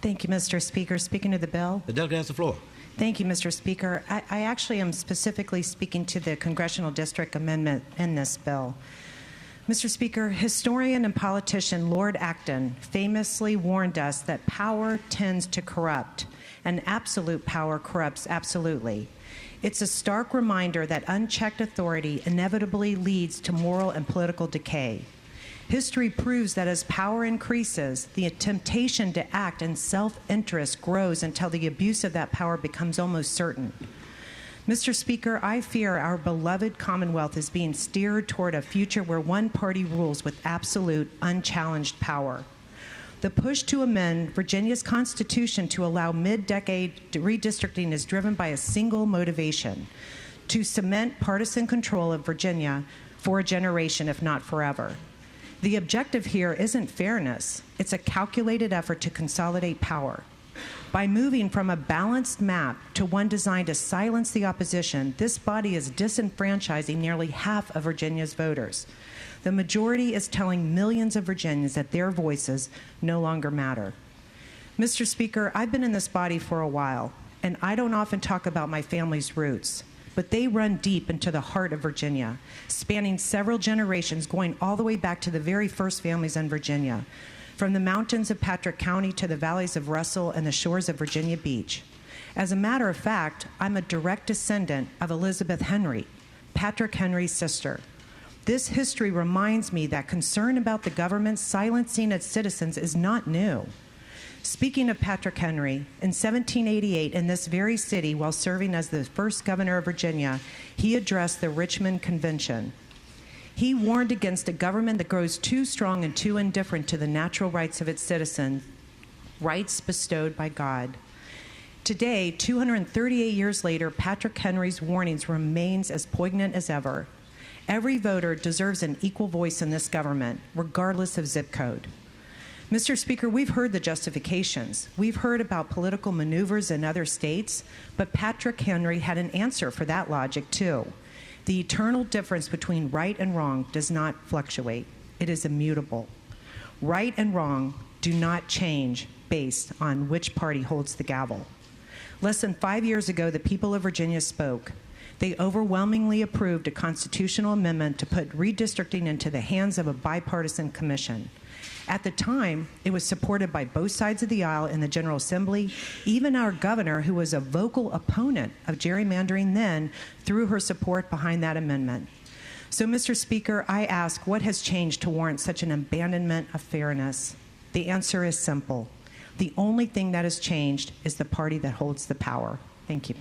Thank you, Mr. Speaker. Speaking to the bill. The delegate has the floor. Thank you, Mr. Speaker. I actually am specifically speaking to the congressional district amendment in this bill. Mr. Speaker, historian and politician Lord Acton famously warned us that power tends to corrupt, and absolute power corrupts absolutely. It's a stark reminder that unchecked authority inevitably leads to moral and political decay. History proves that as power increases, the temptation to act in self-interest grows until the abuse of that power becomes almost certain. Mr. Speaker, I fear our beloved Commonwealth is being steered toward a future where one party rules with absolute, unchallenged power. The push to amend Virginia's Constitution to allow mid-decade redistricting is driven by a single motivation: to cement partisan control of Virginia for a generation, if not forever. The objective here isn't fairness. It's a calculated effort to consolidate power. By moving from a balanced map to one designed to silence the opposition, this body is disenfranchising nearly half of Virginia's voters. The majority is telling millions of Virginians that their voices no longer matter. Mr. Speaker, I've been in this body for a while, and I don't often talk about my family's roots, but they run deep into the heart of Virginia, spanning several generations, going all the way back to the very first families in Virginia, from the mountains of Patrick County to the valleys of Russell and the shores of Virginia Beach. As a matter of fact, I'm a direct descendant of Elizabeth Henry, Patrick Henry's sister. This history reminds me that concern about the government silencing its citizens is not new. Speaking of Patrick Henry, in 1788, in this very city, while serving as the first governor of Virginia, he addressed the Richmond Convention. He warned against a government that grows too strong and too indifferent to the natural rights of its citizens, rights bestowed by God. Today, 238 years later, Patrick Henry's warnings remains as poignant as ever. Every voter deserves an equal voice in this government, regardless of zip code. Mr. Speaker, we've heard the justifications. We've heard about political maneuvers in other states, but Patrick Henry had an answer for that logic too. The eternal difference between right and wrong does not fluctuate. It is immutable. Right and wrong do not change based on which party holds the gavel. Less than 5 years ago, the people of Virginia spoke. They overwhelmingly approved a constitutional amendment to put redistricting into the hands of a bipartisan commission. At the time, it was supported by both sides of the aisle in the General Assembly. Even our governor, who was a vocal opponent of gerrymandering then, threw her support behind that amendment. So, Mr. Speaker, I ask, what has changed to warrant such an abandonment of fairness? The answer is simple. The only thing that has changed is the party that holds the power. Thank you.